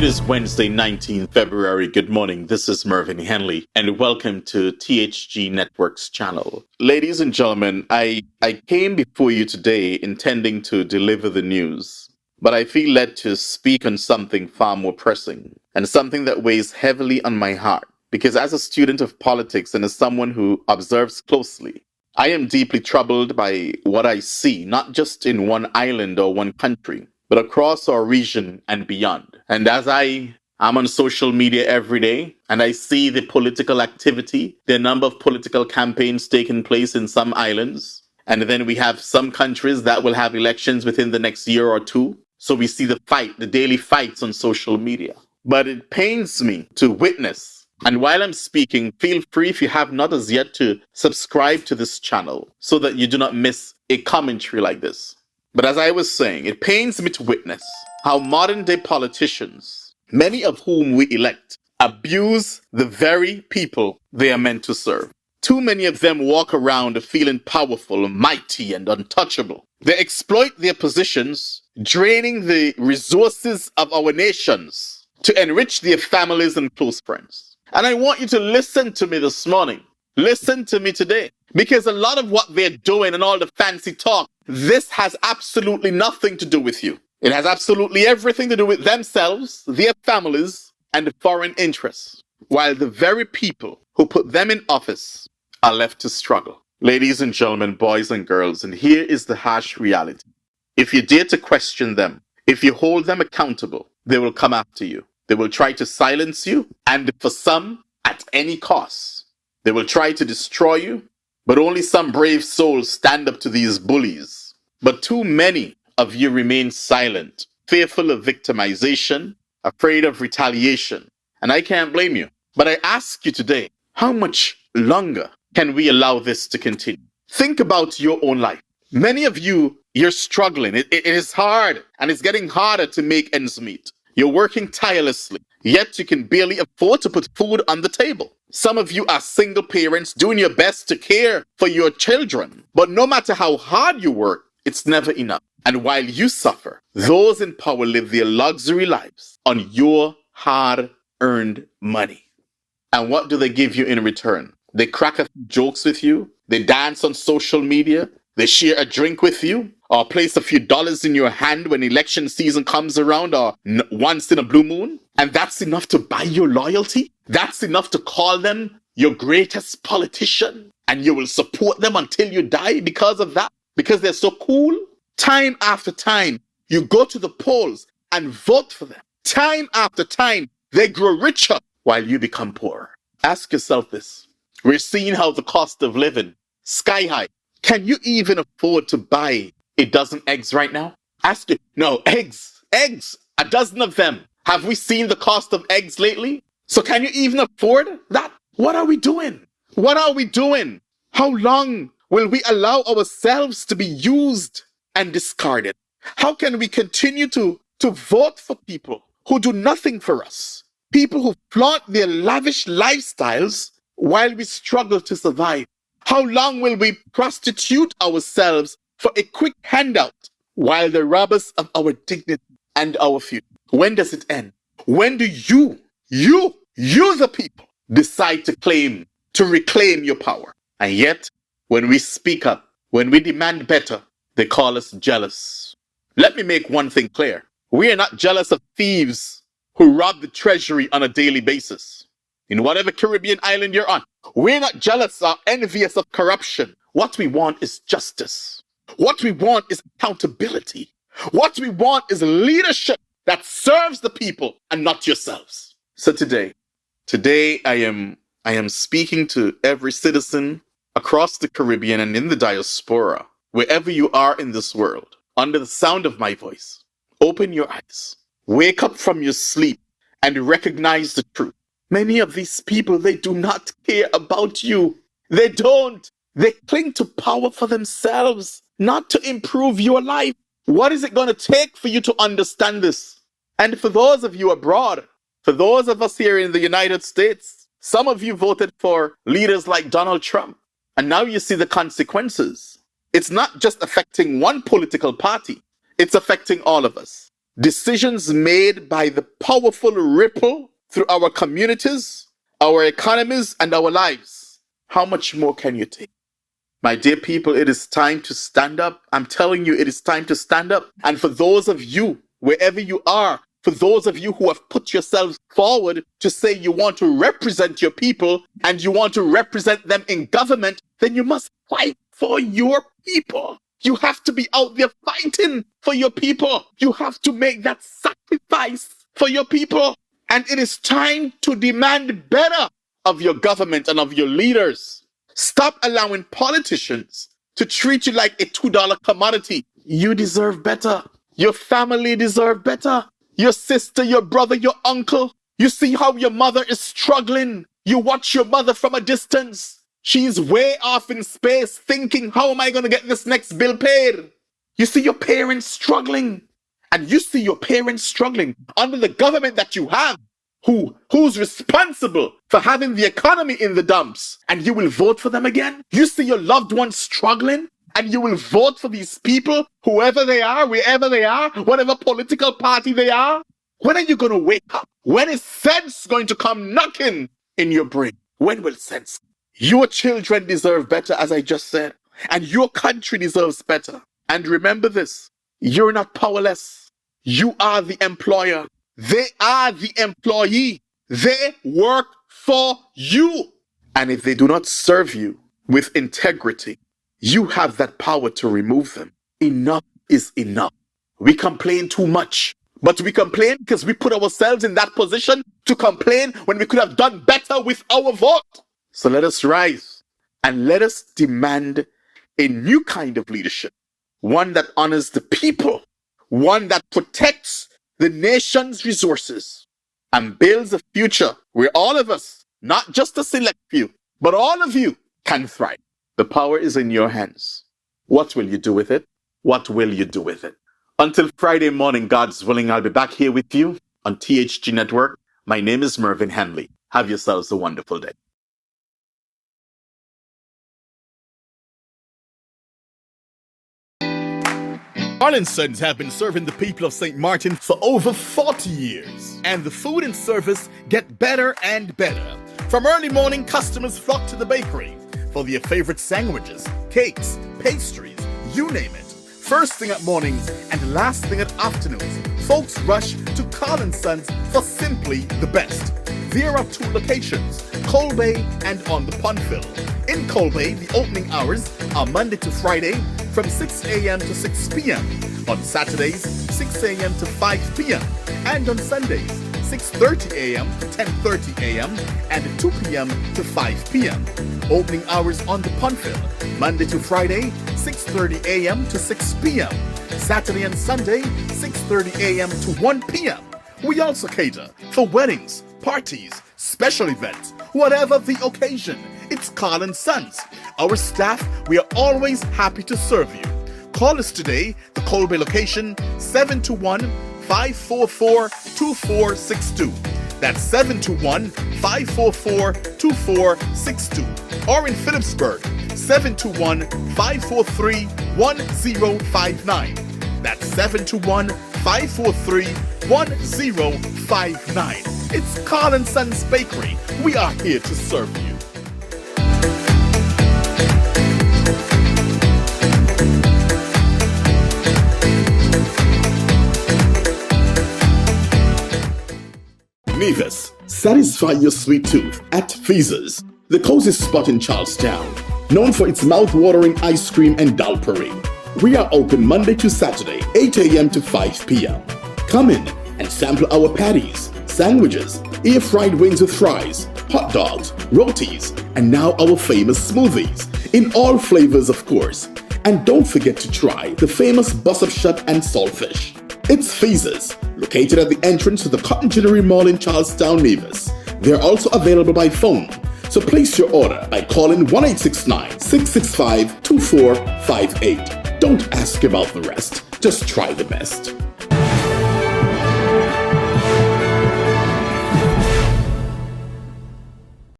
It is Wednesday, 19th February. Good morning. This is Mervin Hanley, and welcome to THG Network's channel. Ladies and gentlemen, I came before you today intending to deliver the news, but I feel led to speak on something far more pressing, and something that weighs heavily on my heart. Because as a student of politics and as someone who observes closely, I am deeply troubled by what I see, not just in one island or one country, but across our region and beyond. And as I'm on social media every day, and I see the political activity, the number of political campaigns taking place in some islands, and then we have some countries that will have elections within the next year or two. So we see the daily fights on social media. But it pains me to witness. And while I'm speaking, feel free, if you have not as yet, to subscribe to this channel so that you do not miss a commentary like this. But as I was saying, it pains me to witness how modern day politicians, many of whom we elect, abuse the very people they are meant to serve. Too many of them walk around feeling powerful, mighty, and untouchable. They exploit their positions, draining the resources of our nations to enrich their families and close friends. And I want you to listen to me this morning. Listen to me today. Because a lot of what they're doing and all the fancy talk, this has absolutely nothing to do with you. It has absolutely everything to do with themselves, their families, and foreign interests. While the very people who put them in office are left to struggle. Ladies and gentlemen, boys and girls, and here is the harsh reality. If you dare to question them, if you hold them accountable, they will come after you. They will try to silence you, and for some, at any cost. They will try to destroy you, but only some brave souls stand up to these bullies. But too many of you remain silent, fearful of victimization, afraid of retaliation. And I can't blame you. But I ask you today, how much longer can we allow this to continue? Think about your own life. Many of you, you're struggling. It is hard, and it's getting harder to make ends meet. You're working tirelessly, yet you can barely afford to put food on the table. Some of you are single parents doing your best to care for your children. But no matter how hard you work, it's never enough. And while you suffer, those in power live their luxury lives on your hard-earned money. And what do they give you in return? They crack a few jokes with you. They dance on social media. They share a drink with you, or place a few dollars in your hand when election season comes around, or once in a blue moon. And that's enough to buy your loyalty. That's enough to call them your greatest politician. And you will support them until you die because of that. Because they're so cool. Time after time, you go to the polls and vote for them. Time after time, they grow richer while you become poorer. Ask yourself this. We're seeing how the cost of living sky high. Can you even afford to buy a dozen eggs right now? Ask you. No, eggs, a dozen of them. Have we seen the cost of eggs lately? So can you even afford that? What are we doing? What are we doing? How long will we allow ourselves to be used and discarded? How can we continue to vote for people who do nothing for us? People who flaunt their lavish lifestyles while we struggle to survive? How long will we prostitute ourselves for a quick handout while they rob us of our dignity and our future? When does it end? When do you the people, decide to reclaim your power? And yet, when we speak up, when we demand better, they call us jealous. Let me make one thing clear. We are not jealous of thieves who rob the treasury on a daily basis. In whatever Caribbean island you're on, we're not jealous or envious of corruption. What we want is justice. What we want is accountability. What we want is leadership that serves the people and not yourselves. So today I am speaking to every citizen across the Caribbean and in the diaspora, wherever you are in this world, under the sound of my voice. Open your eyes. Wake up from your sleep and recognize the truth. Many of these people, they do not care about you. They don't. They cling to power for themselves, not to improve your life. What is it going to take for you to understand this? And for those of you abroad, for those of us here in the United States, some of you voted for leaders like Donald Trump, and now you see the consequences. It's not just affecting one political party. It's affecting all of us. decisions made by the powerful ripple through our communities, our economies, and our lives. How much more can you take? My dear people, it is time to stand up. I'm telling you, it is time to stand up. And for those of you, wherever you are, for those of you who have put yourselves forward to say you want to represent your people and you want to represent them in government, then you must fight for your people. You have to be out there fighting for your people. You have to make that sacrifice for your people. And it is time to demand better of your government and of your leaders. Stop allowing politicians to treat you like a $2 commodity. You deserve better. Your family deserve better. Your sister, your brother, your uncle. You see how your mother is struggling. You watch your mother from a distance. She's way off in space thinking, how am I going to get this next bill paid? You see your parents struggling. And you see your parents struggling under the government that you have. Who's responsible for having the economy in the dumps, and you will vote for them again? You see your loved ones struggling, and you will vote for these people, whoever they are, wherever they are, whatever political party they are? When are you going to wake up? When is sense going to come knocking in your brain? When will sense? Your children deserve better, as I just said, and your country deserves better. And remember this, you're not powerless. You are the employer. They are the employee. They work for you. And if they do not serve you with integrity, you have that power to remove them. Enough is enough. We complain too much, but we complain because we put ourselves in that position to complain when we could have done better with our vote. So let us rise and let us demand a new kind of leadership, one that honors the people, one that protects the nation's resources and builds a future where all of us, not just a select few, but all of you can thrive. The power is in your hands. What will you do with it? What will you do with it? Until Friday morning, God's willing, I'll be back here with you on THG Network. My name is Mervin Hanley. Have yourselves a wonderful day. Sons have been serving the people of St. Martin for over 40 years, and the food and service get better and better. From early morning, customers flock to the bakery for their favorite sandwiches, cakes, pastries, you name it. First thing at mornings and last thing at afternoons, folks rush to Sons for simply the best. There are two locations, Colbay and on the Punfill. In Colbay, the opening hours are Monday to Friday from 6 a.m. to 6 p.m. On Saturdays, 6 a.m. to 5 p.m. And on Sundays, 6:30 a.m. to 10:30 a.m. and 2 p.m. to 5 p.m. Opening hours on the Punfill, Monday to Friday, 6:30 a.m. to 6 p.m. Saturday and Sunday, 6:30 a.m. to 1 p.m. We also cater for weddings, parties, special events, whatever the occasion. It's Sons. Our staff, we are always happy to serve you. Call us today, the Colbay location, 721-544-2462. That's 721-544-2462. Or in Phillipsburg, 721-543-1059. That's 721-543-1059. It's Sons Bakery. We are here to serve you. Nevis, satisfy your sweet tooth at Feezer's, the cozy spot in Charlestown, known for its mouth-watering ice cream and dal parade. We are open Monday to Saturday, 8 a.m. to 5 p.m. Come in and sample our patties, sandwiches, air-fried wings with fries, hot dogs, rotis, and now our famous smoothies, in all flavors of course. And don't forget to try the famous bus-up shut and saltfish. It's Feezer's, located at the entrance to the Cotton Ginnery Mall in Charlestown, Nevis. They're also available by phone, so place your order by calling 1-869-665-2458. Don't ask about the rest, just try the best.